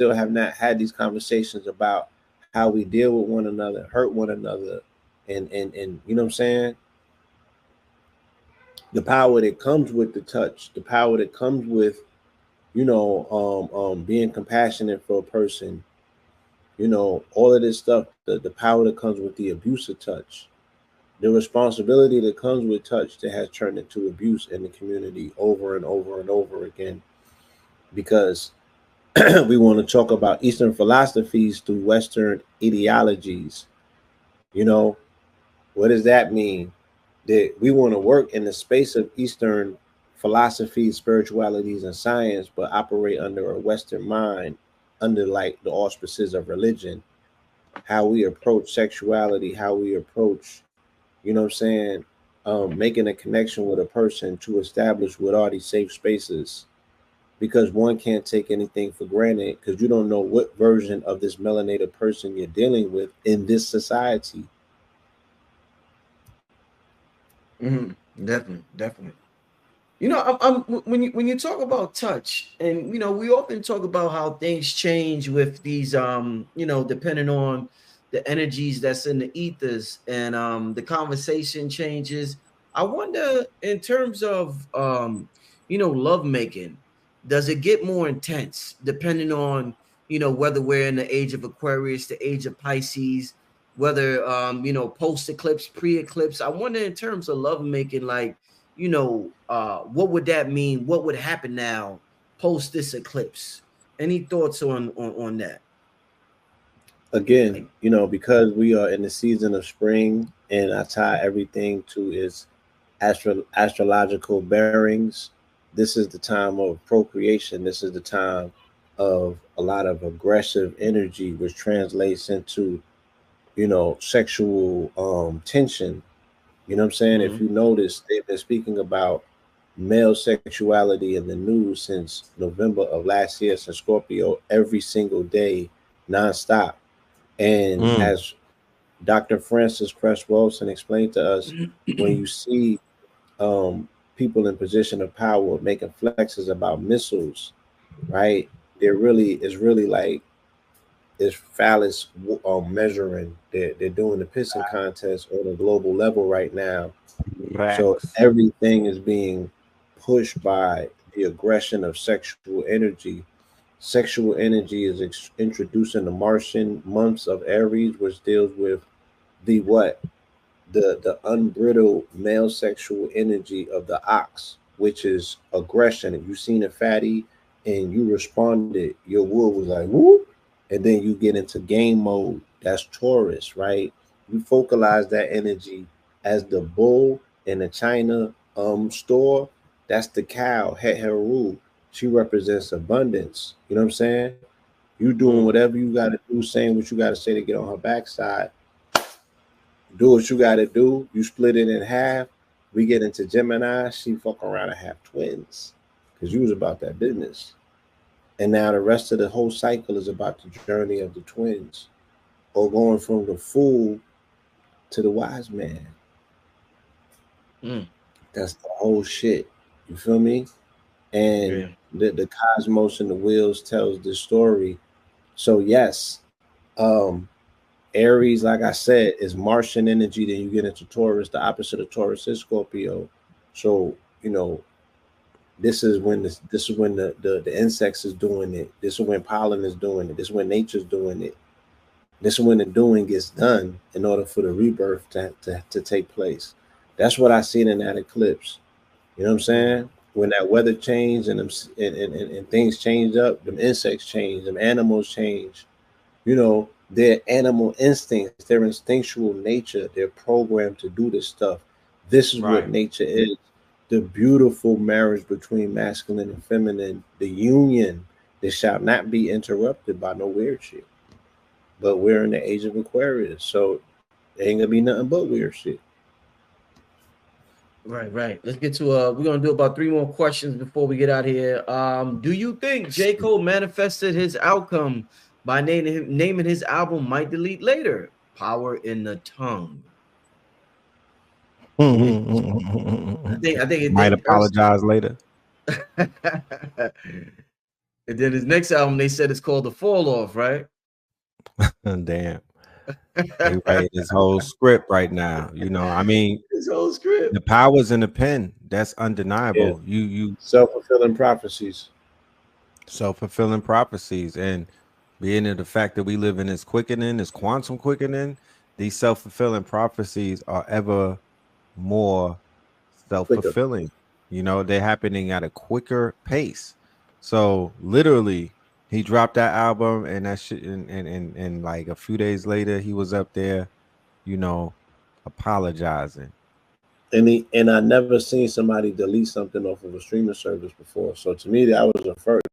still have not had these conversations about how we deal with one another, hurt one another, and you know what I'm saying? The power that comes with the touch, the power that comes with, being compassionate for a person, all of this stuff, the power that comes with the abuse of touch, the responsibility that comes with touch that has turned into abuse in the community over and over and over again. Because we want to talk about Eastern philosophies through Western ideologies. You know, what does that mean? That we want to work in the space of Eastern philosophies, spiritualities, and science, but operate under a Western mind, under like the auspices of religion, how we approach sexuality, how we approach, what I'm saying, making a connection with a person to establish what are these safe spaces. Because one can't take anything for granted because you don't know what version of this melanated person you're dealing with in this society. Definitely, definitely. When you talk about touch, and we often talk about how things change with these, depending on the energies that's in the ethers, and the conversation changes. I wonder, in terms of love making, does it get more intense depending on whether we're in the age of Aquarius, the age of Pisces, whether post eclipse, pre eclipse? I wonder, in terms of love making, like, what would that mean? What would happen now post this eclipse? Any thoughts on that? Again, Like, because we are in the season of spring, and I tie everything to its astrological bearings. This is the time of procreation. This is the time of a lot of aggressive energy, which translates into sexual tension. You know what I'm saying? If mhm. you notice, they've been speaking about male sexuality in the news since November of last year, since Scorpio, every single day, nonstop. And Mm. as Dr. Francis Cress Wilson explained to us, when you see people in position of power making flexes about missiles, right? They're really, it's really like it's phallus measuring. They're doing the pissing contest on a global level right now. So Racks. everything is being pushed by the aggression of sexual energy. Sexual energy is introduced in the Martian months of Aries, which deals with the what? The unbridled male sexual energy of the ox, which is aggression. If you seen a fatty and you responded, your wood was like whoop, and then you get into game mode. That's Taurus, right? You focalize that energy as the bull in the China store. That's the cow, Het Heru. She represents abundance. You know what I'm saying? You doing Mm. whatever you gotta do, saying what you gotta say to get on her backside, do what you got to do. You split it in half. We get into Gemini. She fuck around and have twins because you was about that business. And now the rest of the whole cycle is about the journey of the twins, or going from the fool to the wise man. Mm. That's the whole shit. You feel me? And Yeah. the cosmos and the wheels tells this story. So yes, um, Aries, like I said, is Martian energy. Then you get into Taurus. The opposite of Taurus is Scorpio. So this is when the insects is doing it. This is when pollen is doing it. This is when nature's doing it. This is when the doing gets done in order for the rebirth to take place. That's what I seen in that eclipse. You know what I'm Mm. saying? When that weather changed and and things changed up, them insects change, them animals change. Their animal instincts, their instinctual nature, they're programmed to do this stuff. This is what Right. nature is. The beautiful marriage between masculine and feminine, the union that shall not be interrupted by no weird shit. But we're in the age of Aquarius, so there ain't gonna be nothing but weird shit. Right, right. Let's get to we're gonna do about three more questions before we get out here. Do you think J. Cole manifested his outcome by naming his album Might Delete Later? Power in the Tongue. I think Might Urs- apologize later. And then his next album, they said it's called The Fall Off, right? Damn. They write his whole script right now. You know, I mean, His whole script. the power's in the pen. That's Yeah. undeniable. You Self-fulfilling prophecies. self-fulfilling prophecies, and being in the fact that we live in this quickening, this quantum quickening, these self-fulfilling prophecies are ever more Quicker. self-fulfilling. You know, they're happening at a quicker pace. So literally, he dropped that album, and that shit, and like a few days later, he was up there, you know, apologizing. And I never seen somebody delete something off of a streaming service before. So to me, that was the first.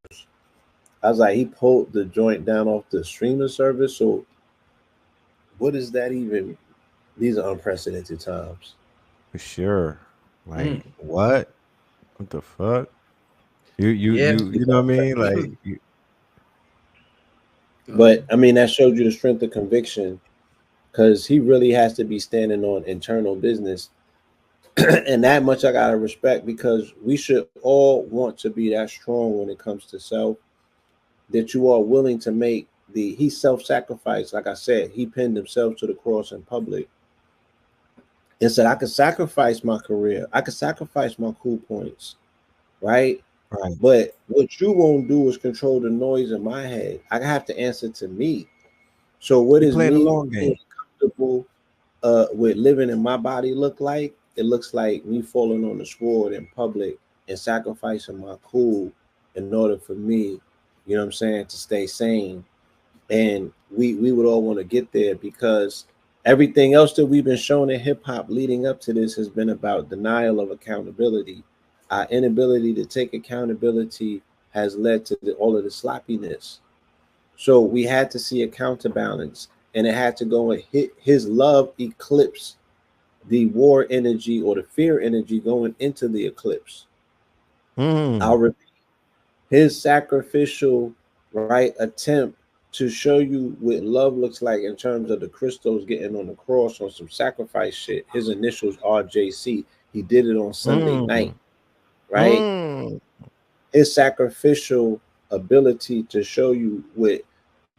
I was like, he pulled the joint down off the streaming service. So what is that even? These are unprecedented times. For sure. Like Mm. what? What the fuck? Yeah. You know what I mean? Like But I mean, that showed you the strength of conviction because he really has to be standing on internal business. And that much I gotta respect because we should all want to be that strong when it comes to self, that you are willing to make he self-sacrificed. Like I said, he pinned himself to the cross in public and said, I could sacrifice my career, I could sacrifice my cool points, right? right. But what you won't do is control the noise in my head. I have to answer to me. So what You is playing the me long being game. comfortable with living in my body look like? It looks like me falling on the sword in public and sacrificing my cool in order for me, you know what I'm saying, to stay sane. And we would all want to get there because everything else that we've been shown in hip hop leading up to this has been about denial of accountability. Our inability to take accountability has led to all of the sloppiness. So we had to see a counterbalance, and it had to go and hit his love eclipse the war energy or the fear energy going into the eclipse. I'll Mm. repeat, his sacrificial right attempt to show you what love looks like in terms of the crystals getting on the cross on some sacrifice shit. His initials RJC. He did it on Sunday night, Mm. right? Mm. His sacrificial ability to show you with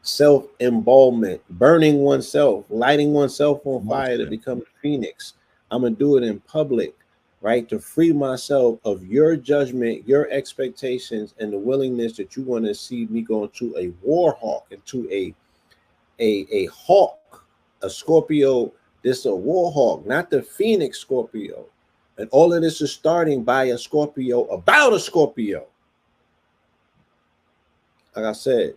self embalmment, burning oneself, lighting oneself on fire to Motion. become a phoenix. I'm gonna do it in public, right? To free myself of your judgment, your expectations, and the willingness that you want to see me go into a war hawk, into a hawk, a Scorpio. This a war hawk, not the phoenix Scorpio. And all of this is starting by a Scorpio about a Scorpio. Like I said,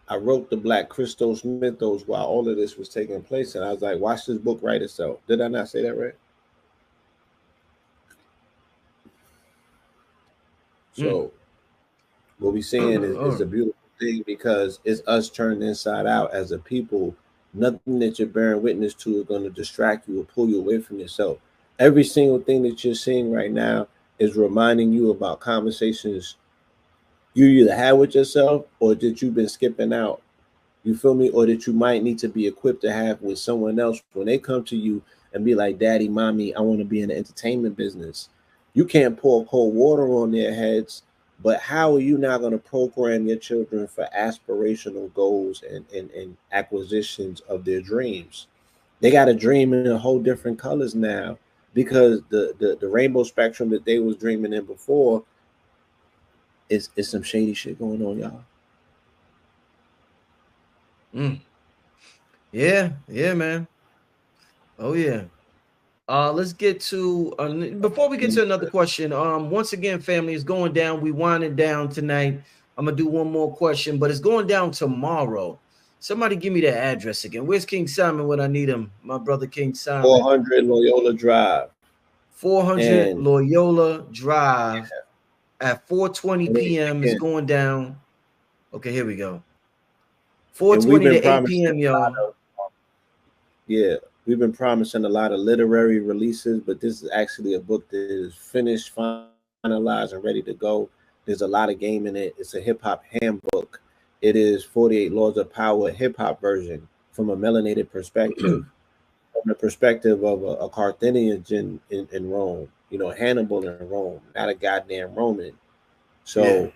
I wrote the Black Christos Mythos while all of this was taking place, and I was like, "Watch this book write itself." Did I not say that right? Mm. So what we seeing is Oh, a beautiful thing because it's us turned inside out as a people. Nothing that you're bearing witness to is going to distract you or pull you away from yourself. Every single thing that you're seeing right now is reminding you about conversations you either had with yourself or that you've been skipping out. You feel me? Or that you might need to be equipped to have with someone else when they come to you and be like, Daddy, Mommy, I want to be in the entertainment business. You can't pour cold water on their heads, but how are you not going to program your children for aspirational goals and acquisitions of their dreams? They got a dream in a whole different colors now because the rainbow spectrum that they was dreaming in before is some shady shit going on, y'all. mm. Yeah, man. Oh yeah. Let's get to before we get to another question. Once again, family is going down. We winding down tonight. I'm gonna do one more question, but it's going down tomorrow. Somebody give me the address again. Where's King Simon when I need him? My brother King Simon. 400 Loyola Drive. 400 And Loyola Drive at 4:20 and p.m. is again, going down. Okay, here we go. and we've 4:20 been to 8 promising p.m. a lot y'all. of yeah, we've been promising a lot of literary releases, but this is actually a book that is finished, finalized, and ready to go. There's a lot of game in it. It's a hip hop handbook. It is 48 Laws of Power hip hop version from a melanated perspective, from the perspective of a Carthaginian in Rome. You know, Hannibal in Rome, not a goddamn Roman. Yeah. So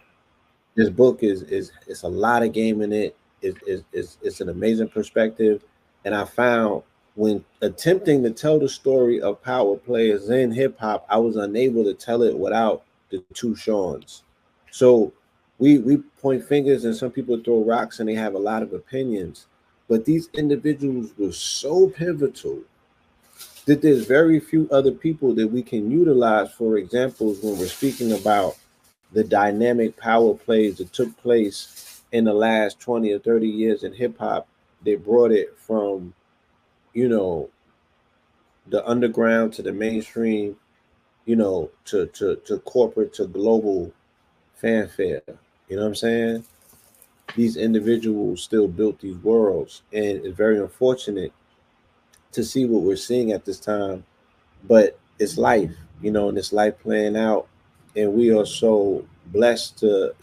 This book is it's a lot of game in it. It's an amazing perspective, and I found when attempting to tell the story of power players in hip hop, I was unable to tell it without the two Seans. So we point fingers and some people throw rocks and they have a lot of opinions, but these individuals were so pivotal that there's very few other people that we can utilize for examples when we're speaking about the dynamic power plays that took place in the last 20 or 30 years in hip hop. They brought it from, you know, the underground to the mainstream, to corporate to global fanfare. You know what I'm saying? These individuals still built these worlds, and it's very unfortunate to see what we're seeing at this time. But it's life, and it's life playing out, and we are so blessed to,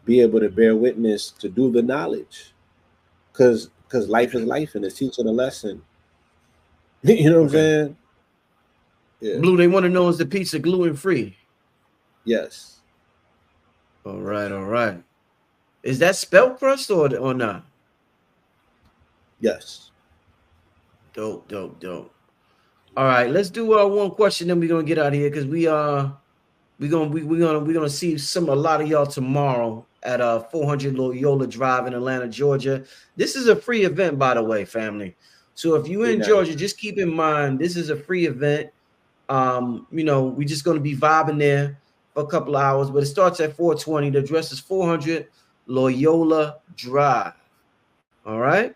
be able to bear witness to do the knowledge, because life is life, and it's teaching a lesson. You know what I'm Okay. saying? Yeah. Blue, they want to know, is the pizza gluten free? Yes. All right, all right. Is that spelt crust or not? Yes. Dope, dope, dope. All right, let's do one question, then we're gonna get out of here because we're gonna see a lot of y'all tomorrow at 400 Loyola Drive in Atlanta, Georgia. This is a free event, by the way, family. So if you're in Georgia, just keep in mind this is a free event. We're just gonna be vibing there for a couple of hours, but it starts at 420. The address is 400 Loyola Drive. All right.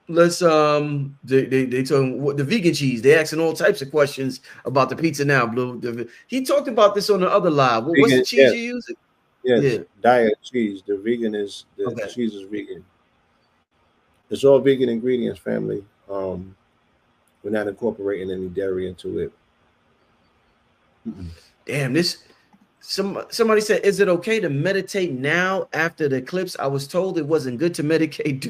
Let's they talking what the vegan cheese. They asking all types of questions about the pizza now, Blue. He talked about this on the other live. What's the cheese you use? Yes, Yeah. diet cheese. The Okay. cheese is vegan. It's all vegan ingredients, family. We're not incorporating any dairy into it. Damn, this somebody said, is it okay to meditate now after the eclipse? I was told it wasn't good to meditate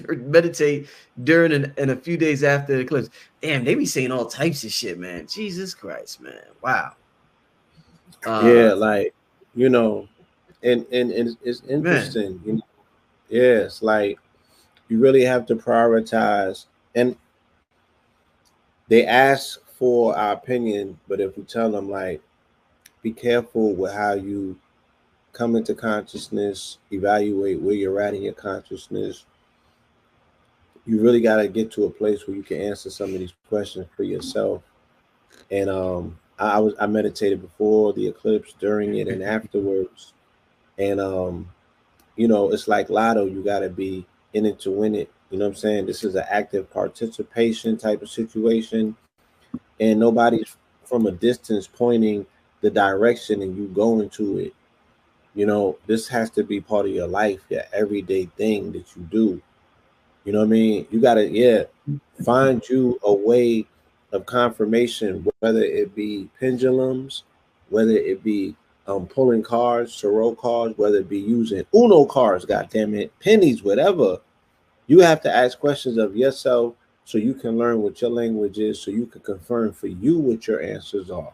during and a few days after the eclipse. Damn, they be saying all types of shit, man. Jesus Christ, man. Wow. Yeah, like, and it's interesting. Man. Yeah, it's like you really have to prioritize. And they ask for our opinion, but if we tell them, like, be careful with how you come into consciousness, evaluate where you're at in your consciousness. You really got to get to a place where you can answer some of these questions for yourself. And I meditated before the eclipse, during it, and afterwards. And it's like Lotto. You got to be in it to win it. You know what I'm saying? This is an active participation type of situation, and nobody's from a distance pointing the direction and you going to it. This has to be part of your life, your everyday thing that you do. You know what I mean? You gotta, find you a way of confirmation, whether it be pendulums, whether it be pulling cards, tarot cards, whether it be using Uno cards, goddamn it, pennies, whatever. You have to ask questions of yourself so you can learn what your language is, so you can confirm for you what your answers are.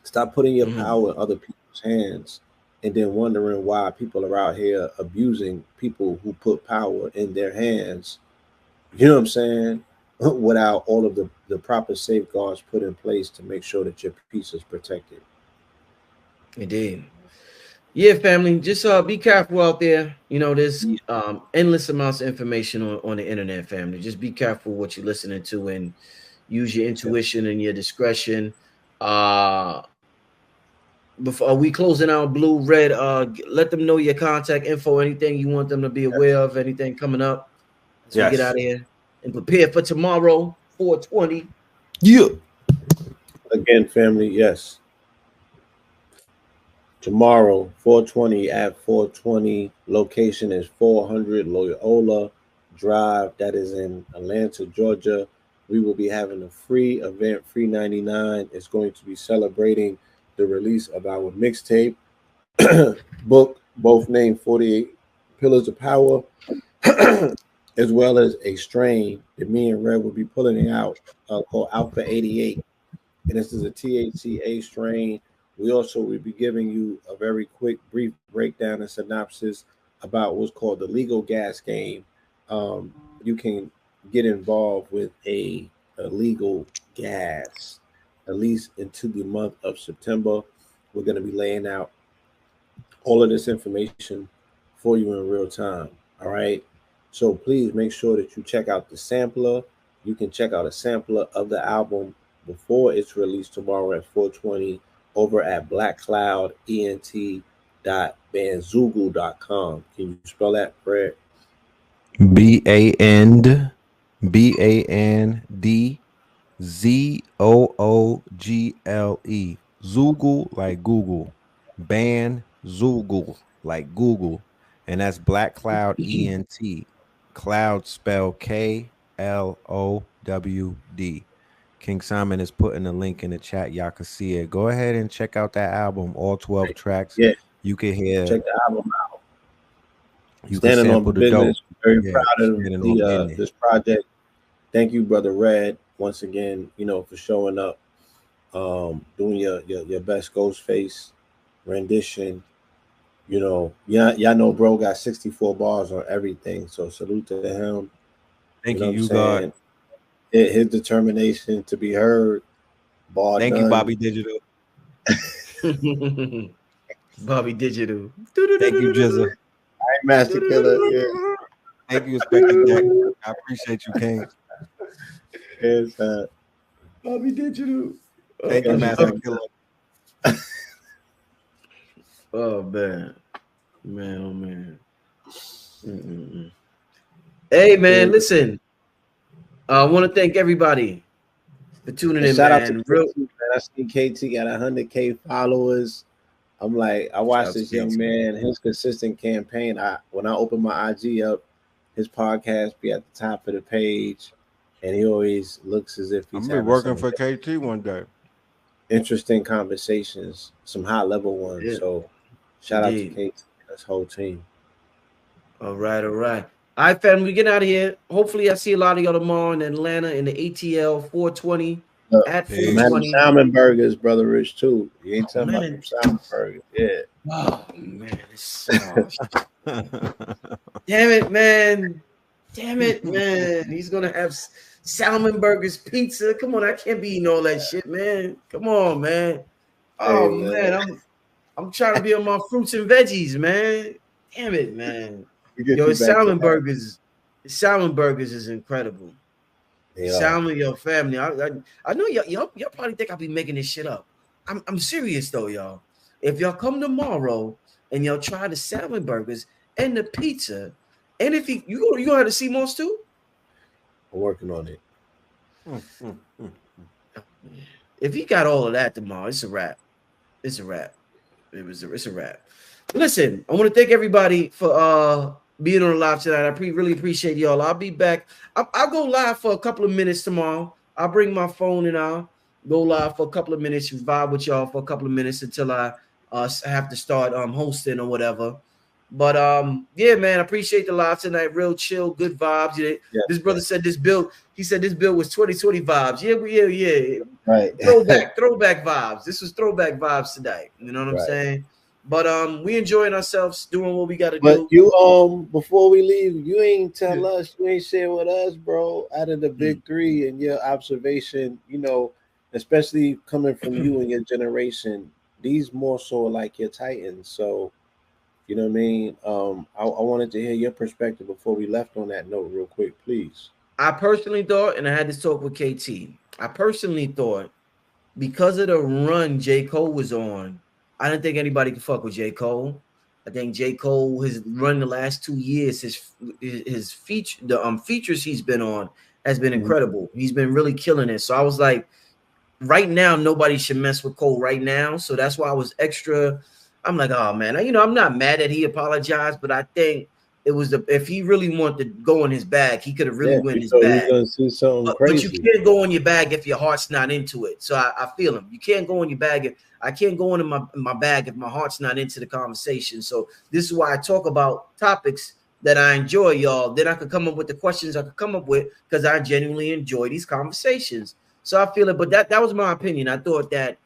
Stop putting your power in other people's hands and then wondering why people are out here abusing people who put power in their hands. You know what I'm saying? Without all of the proper safeguards put in place to make sure that your peace is protected. Indeed. Yeah, family, just be careful out there. There's endless amounts of information on the internet, family. Just be careful what you're listening to and use your intuition and your discretion. Before we closing out, Blue, Red, let them know your contact info, anything you want them to be aware of, anything coming up as we get out of here and prepare for tomorrow, 420. Yeah. Again, family, yes. Tomorrow, 420 at 420. Location is 400 Loyola Drive. That is in Atlanta, Georgia. We will be having a free event, free 99. It's going to be celebrating the release of our mixtape book, both named 48 Pillars of Power, as well as a strain that me and Red will be pulling out called Alpha 88. And this is a THCA strain We also will be giving you a very quick, brief breakdown and synopsis about what's called the legal gas game. You can get involved with a legal gas, at least into the month of September. We're going to be laying out all of this information for you in real time. All right. So please make sure that you check out the sampler. You can check out a sampler of the album before it's released tomorrow at 4:20 over at blackcloudent.bandzoogle.com. Can you spell that, Fred? BANDZOOGLE. Zoogle like Google. Band Zoogle like Google. And that's Black Cloud ENT. Cloud spell KLOWD. King Simon is putting a link in the chat. Y'all can see it. Go ahead and check out that album. All 12 tracks. Yeah. You can hear. Check the album out. You Standing can on sample the business. dope. Very Yeah, proud of standing this project. Thank you, Brother Red, once again, for showing up, doing your best Ghostface rendition. Y'all know bro got 64 bars on everything. So salute to him. Thank You know you, what I'm saying? His determination to be heard. Bar Thank done. you, Bobby Digital. Bobby Digital. Thank you, Jizza. Master Killer. Yeah. Thank you, Inspector Jack. I appreciate you, King. Yes, Bobby Digital. Thank you, Master Killer. Oh man, oh man. Hey man, listen. I want to thank everybody for tuning in. Shout out man. to KT, man. I see KT got 100K followers. I'm like, I watched this young man, his consistent campaign. When I open my IG up, his podcast be at the top of the page, and he always looks as if he's working for KT one day. Interesting conversations, some high level ones. Yeah. So shout out to KT and his whole team. All right. All right, fam, we get out of here. Hopefully, I see a lot of y'all tomorrow in Atlanta in the ATL 420 at 420. Salmon burgers, Brother Rich, too. You ain't talking about salmon burgers. Yeah. Oh, man. Damn it, man. He's going to have salmon burgers, pizza. Come on, I can't be eating all that shit, man. Come on, man. Oh, man. I'm trying to be on my fruits and veggies, man. Damn it, man. Yo, salmon burgers is incredible. Salmon, your family. I know y'all probably think I'll be making this shit up. I'm serious though, y'all. If y'all come tomorrow and y'all try the salmon burgers and the pizza, and if you gonna have to see more too. I'm working on it. If he got all of that tomorrow, it's a wrap. It's a wrap. It's a wrap. Listen, I want to thank everybody for being on the live tonight. I really appreciate y'all. I'll be back. I'll go live for a couple of minutes tomorrow. I'll bring my phone and I'll go live for a couple of minutes, vibe with y'all for a couple of minutes until I have to start hosting or whatever. But yeah, man, I appreciate the live tonight. Real chill, good vibes. Yeah, this brother said this build. He said this build was 2020 vibes. Yeah. Right. Throwback vibes. This was throwback vibes tonight. You know what I'm saying? But we enjoying ourselves, doing what we got to do. But you before we leave, you ain't tell us, you ain't share with us, bro, out of the big three and your observation, especially coming from you and your generation, these more so like your titans. So, you know what I mean? I wanted to hear your perspective before we left on that note real quick, please. I personally thought, and I had this talk with KT, I personally thought because of the run J. Cole was on, I didn't think anybody could fuck with J. Cole. I think J. Cole has run the last 2 years. His features he's been on has been incredible. He's been really killing it. So I was like, right now, nobody should mess with Cole right now. So that's why I was extra. I'm like, oh man, I'm not mad that he apologized, but I think it was if he really wanted to go in his bag, he could have really went in his bag. But you can't go in your bag if your heart's not into it. So I feel him. You can't go in your bag. I can't go into my bag if my heart's not into the conversation. So this is why I talk about topics that I enjoy, y'all. Then I could come up with the questions I could come up with because I genuinely enjoy these conversations. So I feel it. But that was my opinion. I thought that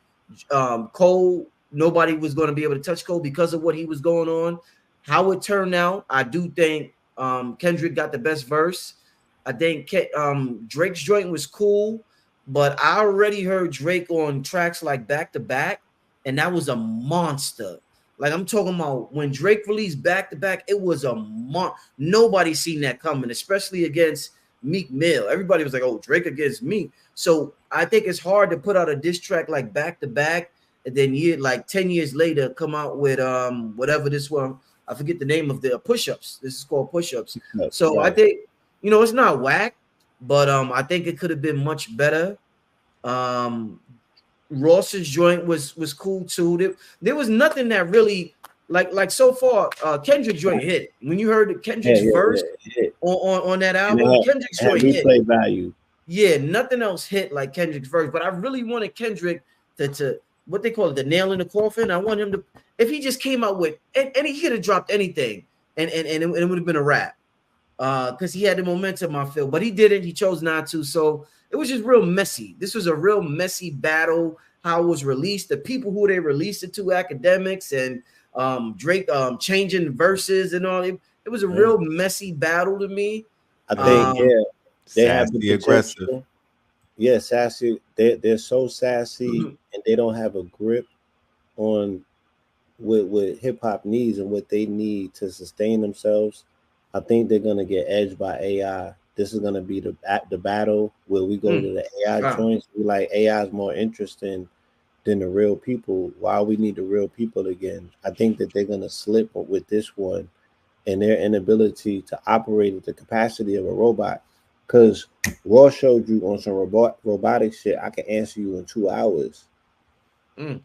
Cole nobody was going to be able to touch Cole because of what he was going on. How it turned out, I do think Kendrick got the best verse. I think Drake's joint was cool, but I already heard Drake on tracks like Back to Back, and that was a monster. Like I'm talking about when Drake released Back to Back, it was a nobody seen that coming, especially against Meek Mill. Everybody was like, "Oh, Drake against Meek." So I think it's hard to put out a diss track like Back to Back, and then 10 years later come out with whatever this one. I forget the name of the Push-Ups. This is called Push-Ups. So right. I think it's not whack, but I think it could have been much better. Ross's joint was cool too. There was nothing that really like so far. Kendrick's joint hit. When you heard Kendrick's verse on that album, Kendrick's joint hit. Replay value. Yeah, nothing else hit like Kendrick's verse. But I really wanted Kendrick to what they call it, the nail in the coffin. I want him to, if he just came out with and he could have dropped anything and it would have been a rap. Because he had the momentum, I feel, but he didn't. He chose not to. So it was just real messy. This was a real messy battle. How it was released, the people who they released it to, academics and Drake changing verses and all. It was a real messy battle to me. I think they have the aggressive. Yeah, sassy. They're so sassy and they don't have a grip on what hip hop needs and what they need to sustain themselves. I think they're gonna get edged by AI. This is gonna be the battle where we go to the AI joints. We like AI is more interesting than the real people. Why we need the real people again? I think that they're gonna slip with this one and their inability to operate at the capacity of a robot. Because Raw showed you on some robotic shit, I can answer you in 2 hours. Right?